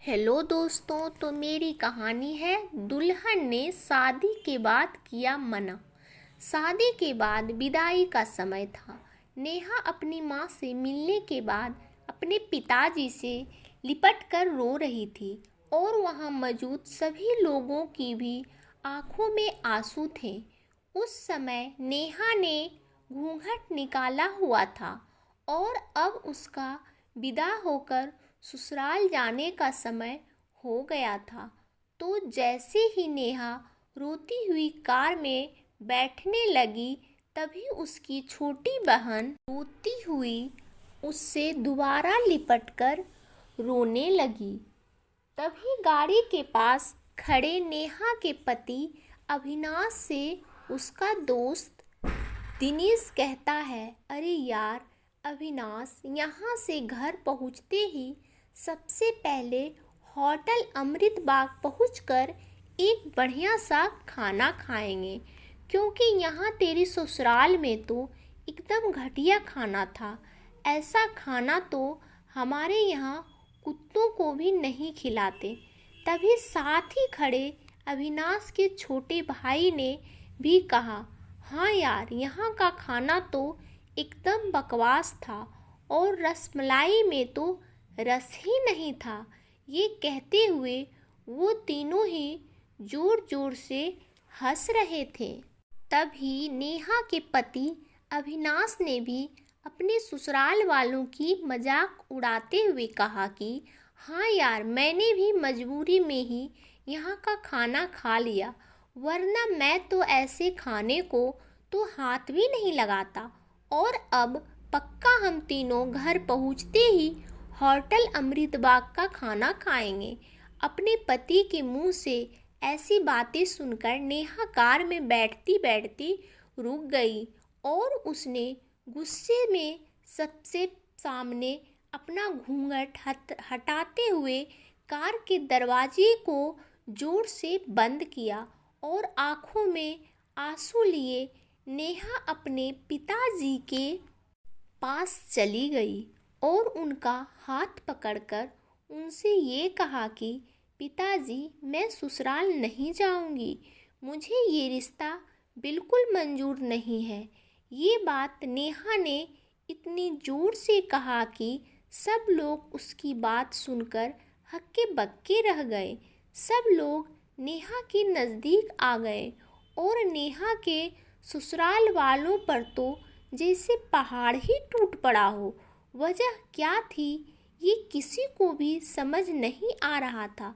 Hello दोस्तों, तो मेरी कहानी है दुल्हन ने शादी के बाद किया मना। शादी के बाद विदाई का समय था। नेहा अपनी माँ से मिलने के बाद अपने पिताजी से लिपट कर रो रही थी और वहाँ मौजूद सभी लोगों की भी आंखों में आंसू थे। उस समय नेहा ने घूंघट निकाला हुआ था और अब उसका विदा होकर ससुराल जाने का समय हो गया था। तो जैसे ही नेहा रोती हुई कार में बैठने लगी, तभी उसकी छोटी बहन रोती हुई उससे दोबारा लिपटकर रोने लगी। तभी गाड़ी के पास खड़े नेहा के पति अविनाश से उसका दोस्त दिनेश कहता है, अरे यार अविनाश, यहाँ से घर पहुँचते ही सबसे पहले होटल अमृत बाग पहुँचकर एक बढ़िया सा खाना खाएंगे, क्योंकि यहाँ तेरी ससुराल में तो एकदम घटिया खाना था। ऐसा खाना तो हमारे यहाँ कुत्तों को भी नहीं खिलाते। तभी साथ ही खड़े अविनाश के छोटे भाई ने भी कहा, हाँ यार, यहाँ का खाना तो एकदम बकवास था और रसमलाई में तो रस ही नहीं था। ये कहते हुए वो तीनों ही जोर जोर से हंस रहे थे। तभी नेहा के पति अविनाश ने भी अपने ससुराल वालों की मजाक उड़ाते हुए कहा कि हाँ यार, मैंने भी मजबूरी में ही यहाँ का खाना खा लिया, वरना मैं तो ऐसे खाने को तो हाथ भी नहीं लगाता। और अब पक्का हम तीनों घर पहुँचते ही होटल अमृतबाग का खाना खाएंगे। अपने पति के मुंह से ऐसी बातें सुनकर नेहा कार में बैठती बैठती रुक गई और उसने गुस्से में सबसे सामने अपना घूंघट हटाते हुए कार के दरवाजे को जोर से बंद किया और आंखों में आंसू लिए नेहा अपने पिताजी के पास चली गई और उनका हाथ पकड़कर उनसे ये कहा कि पिताजी, मैं ससुराल नहीं जाऊंगी, मुझे ये रिश्ता बिल्कुल मंजूर नहीं है। ये बात नेहा ने इतनी जोर से कहा कि सब लोग उसकी बात सुनकर हक्के बक्के रह गए। सब लोग नेहा के नज़दीक आ गए और नेहा के ससुराल वालों पर तो जैसे पहाड़ ही टूट पड़ा हो। वजह क्या थी, ये किसी को भी समझ नहीं आ रहा था।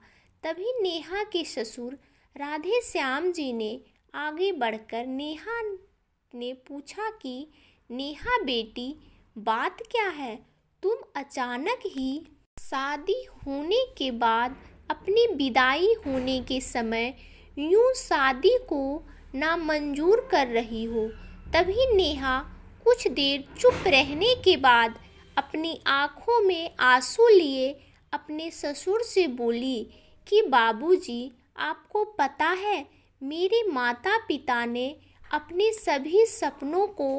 तभी नेहा के ससुर राधे श्याम जी ने आगे बढ़कर नेहा ने पूछा कि नेहा बेटी, बात क्या है? तुम अचानक ही शादी होने के बाद अपनी विदाई होने के समय यूं शादी को नामंजूर कर रही हो। तभी नेहा कुछ देर चुप रहने के बाद अपनी आंखों में आंसू लिए अपने ससुर से बोली कि बाबूजी, आपको पता है, मेरे माता पिता ने अपने सभी सपनों को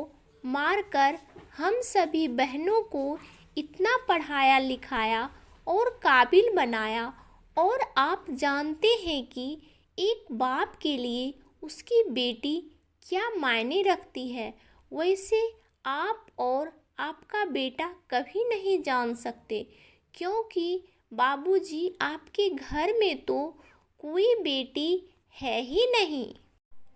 मारकर हम सभी बहनों को इतना पढ़ाया लिखाया और काबिल बनाया, और आप जानते हैं कि एक बाप के लिए उसकी बेटी क्या मायने रखती है। वैसे आप और आपका बेटा कभी नहीं जान सकते, क्योंकि बाबूजी, आपके घर में तो कोई बेटी है ही नहीं।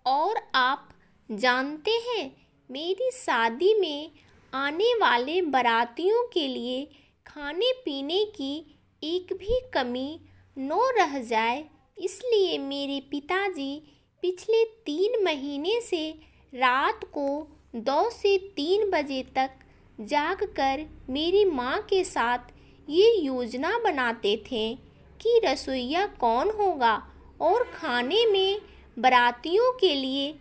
और आप जानते हैं, मेरी शादी में आने वाले बारातियों के लिए खाने पीने की एक भी कमी न रह जाए, इसलिए मेरे पिताजी पिछले 3 महीने से रात को 2 से 3 बजे तक जागकर मेरी माँ के साथ ये योजना बनाते थे कि रसोइया कौन होगा और खाने में बारातियों के लिए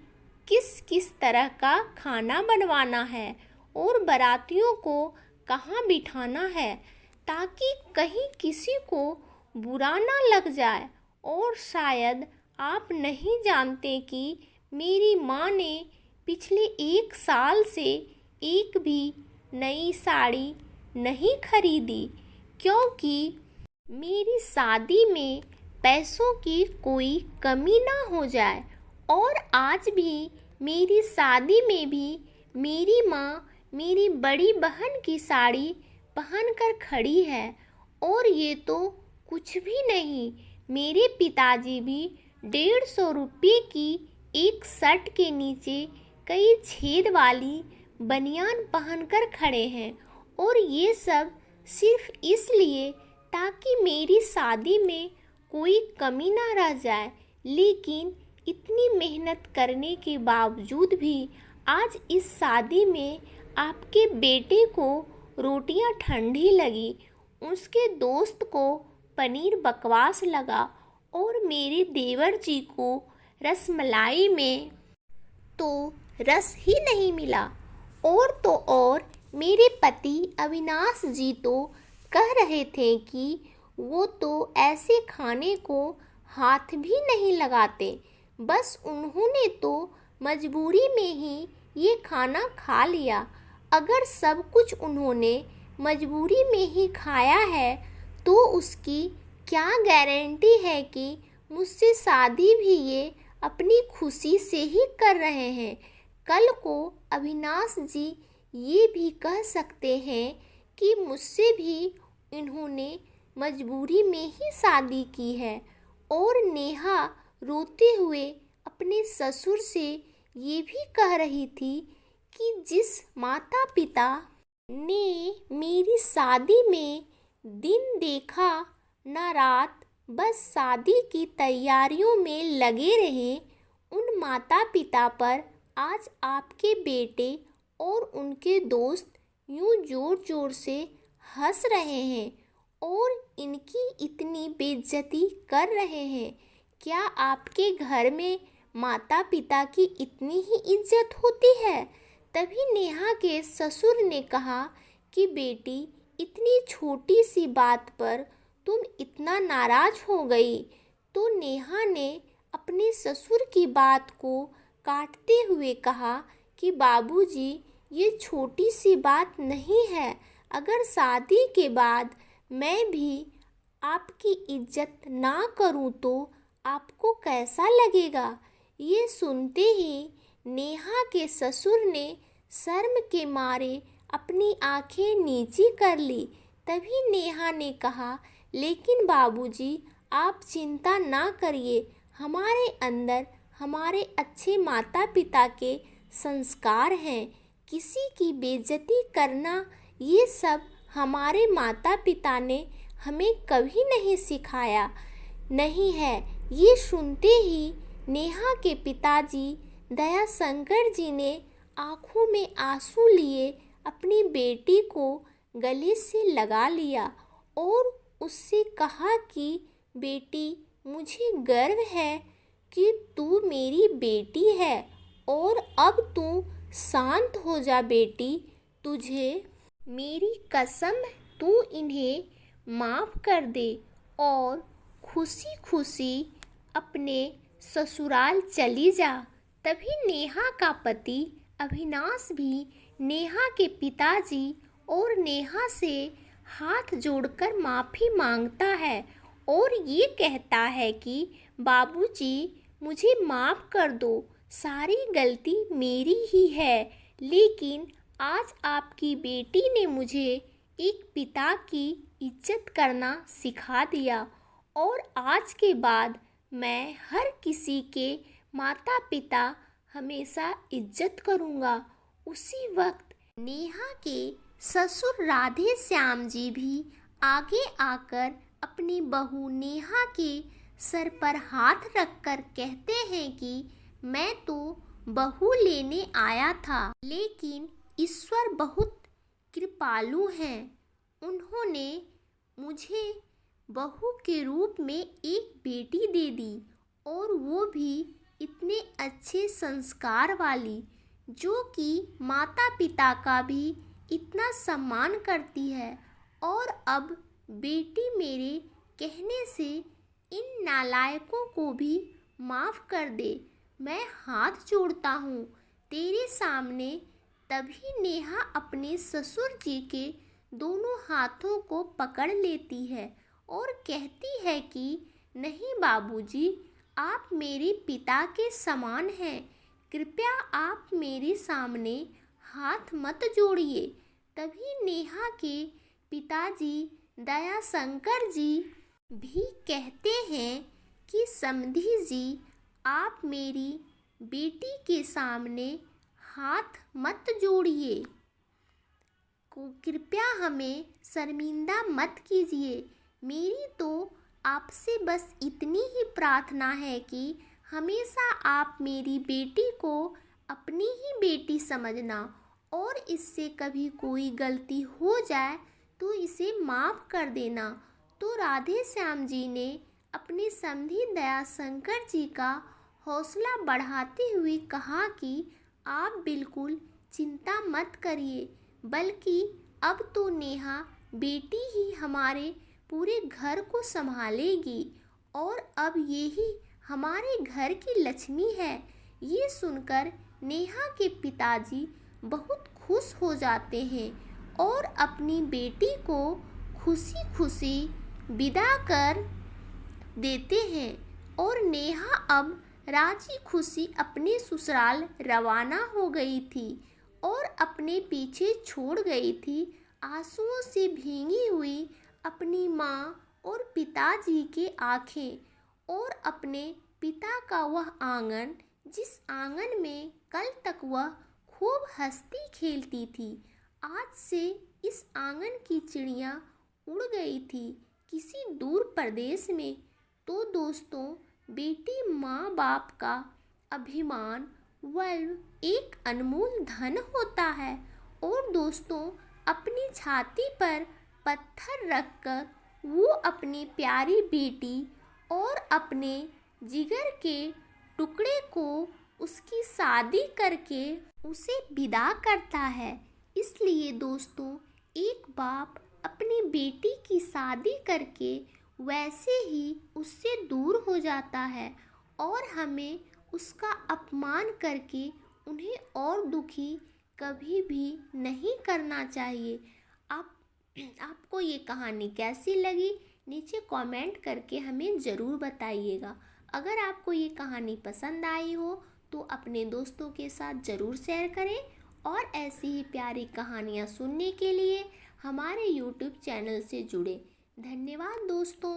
किस किस तरह का खाना बनवाना है और बारातियों को कहाँ बिठाना है, ताकि कहीं किसी को बुरा ना लग जाए। और शायद आप नहीं जानते कि मेरी माँ ने पिछले 1 साल से एक भी नई साड़ी नहीं खरीदी, क्योंकि मेरी शादी में पैसों की कोई कमी ना हो जाए। और आज भी मेरी शादी में भी मेरी माँ मेरी बड़ी बहन की साड़ी पहनकर खड़ी है। और ये तो कुछ भी नहीं, मेरे पिताजी भी 150 रुपये की एक शर्ट के नीचे कई छेद वाली बनियान पहनकर खड़े हैं। और ये सब सिर्फ इसलिए ताकि मेरी शादी में कोई कमी ना रह जाए। लेकिन इतनी मेहनत करने के बावजूद भी आज इस शादी में आपके बेटे को रोटियां ठंडी लगी, उसके दोस्त को पनीर बकवास लगा और मेरे देवर जी को रसमलाई में तो रस ही नहीं मिला। और तो और मेरे पति अविनाश जी तो कह रहे थे कि वो तो ऐसे खाने को हाथ भी नहीं लगाते, बस उन्होंने तो मजबूरी में ही ये खाना खा लिया। अगर सब कुछ उन्होंने मजबूरी में ही खाया है तो उसकी क्या गारंटी है कि मुझसे शादी भी ये अपनी खुशी से ही कर रहे हैं। कल को अविनाश जी ये भी कह सकते हैं कि मुझसे भी इन्होंने मजबूरी में ही शादी की है। और नेहा रोते हुए अपने ससुर से ये भी कह रही थी कि जिस माता पिता ने मेरी शादी में दिन देखा न रात, बस शादी की तैयारियों में लगे रहे, उन माता पिता पर आज आपके बेटे और उनके दोस्त यूं जोर जोर से हंस रहे हैं और इनकी इतनी बेइज्जती कर रहे हैं। क्या आपके घर में माता पिता की इतनी ही इज्जत होती है? तभी नेहा के ससुर ने कहा कि बेटी, इतनी छोटी सी बात पर तुम इतना नाराज हो गई। तो नेहा ने अपने ससुर की बात को काटते हुए कहा कि बाबूजी, ये छोटी सी बात नहीं है। अगर शादी के बाद मैं भी आपकी इज्जत ना करूं तो आपको कैसा लगेगा? ये सुनते ही नेहा के ससुर ने शर्म के मारे अपनी आंखें नीची कर ली। तभी नेहा ने कहा, लेकिन बाबूजी, आप चिंता ना करिए, हमारे अंदर हमारे अच्छे माता पिता के संस्कार हैं। किसी की बेइज्जती करना ये सब हमारे माता पिता ने हमें कभी नहीं सिखाया नहीं है। ये सुनते ही नेहा के पिताजी दया शंकर जी ने आंखों में आंसू लिए अपनी बेटी को गले से लगा लिया और उससे कहा कि बेटी, मुझे गर्व है कि तू मेरी बेटी है और अब तू शांत हो जा बेटी। तुझे मेरी कसम, तू इन्हें माफ़ कर दे और खुशी खुशी अपने ससुराल चली जा। तभी नेहा का पति अविनाश भी नेहा के पिताजी और नेहा से हाथ जोड़कर माफ़ी मांगता है और ये कहता है कि बाबूजी, मुझे माफ़ कर दो, सारी गलती मेरी ही है। लेकिन आज आपकी बेटी ने मुझे एक पिता की इज्जत करना सिखा दिया और आज के बाद मैं हर किसी के माता पिता हमेशा इज्जत करूँगा। उसी वक्त नेहा के ससुर राधे श्याम जी भी आगे आकर अपनी बहू नेहा के सर पर हाथ रखकर कहते हैं कि मैं तो बहू लेने आया था, लेकिन ईश्वर बहुत कृपालु हैं। उन्होंने मुझे बहू के रूप में एक बेटी दे दी और वो भी इतने अच्छे संस्कार वाली, जो कि माता पिता का भी इतना सम्मान करती है। और अब बेटी मेरे कहने से इन नालायकों को भी माफ़ कर दे, मैं हाथ जोड़ता हूँ तेरे सामने। तभी नेहा अपने ससुर जी के दोनों हाथों को पकड़ लेती है और कहती है कि नहीं बाबूजी, आप मेरे पिता के समान हैं, कृपया आप मेरे सामने हाथ मत जोड़िए। तभी नेहा के पिताजी दयाशंकर जी भी कहते हैं कि समधी जी, आप मेरी बेटी के सामने हाथ मत जोड़िए, कृपया हमें शर्मिंदा मत कीजिए। मेरी तो आपसे बस इतनी ही प्रार्थना है कि हमेशा आप मेरी बेटी को अपनी ही बेटी समझना, और इससे कभी कोई गलती हो जाए तो इसे माफ़ कर देना। तो राधे श्याम जी ने अपने समधी दयाशंकर जी का हौसला बढ़ाते हुए कहा कि आप बिल्कुल चिंता मत करिए, बल्कि अब तो नेहा बेटी ही हमारे पूरे घर को संभालेगी, और अब ये ही हमारे घर की लक्ष्मी है। ये सुनकर नेहा के पिताजी बहुत खुश हो जाते हैं और अपनी बेटी को खुशी खुशी विदा कर देते हैं। और नेहा अब राजी खुशी अपने ससुराल रवाना हो गई थी और अपने पीछे छोड़ गई थी आंसुओं से भीगी हुई अपनी माँ और पिताजी की आँखें, और अपने पिता का वह आंगन जिस आंगन में कल तक वह खूब हंसती खेलती थी। आज से इस आंगन की चिड़िया उड़ गई थी किसी दूर प्रदेश में। तो दोस्तों, बेटी माँ बाप का अभिमान वह एक अनमोल धन होता है, और दोस्तों, अपनी छाती पर पत्थर रखकर वो अपनी प्यारी बेटी और अपने जिगर के टुकड़े को उसकी शादी करके उसे विदा करता है। इसलिए दोस्तों, एक बाप अपनी बेटी की शादी करके वैसे ही उससे दूर हो जाता है, और हमें उसका अपमान करके उन्हें और दुखी कभी भी नहीं करना चाहिए। आपको ये कहानी कैसी लगी, नीचे कमेंट करके हमें ज़रूर बताइएगा। अगर आपको ये कहानी पसंद आई हो तो अपने दोस्तों के साथ ज़रूर शेयर करें, और ऐसी ही प्यारी कहानियाँ सुनने के लिए हमारे YouTube चैनल से जुड़े। धन्यवाद दोस्तों।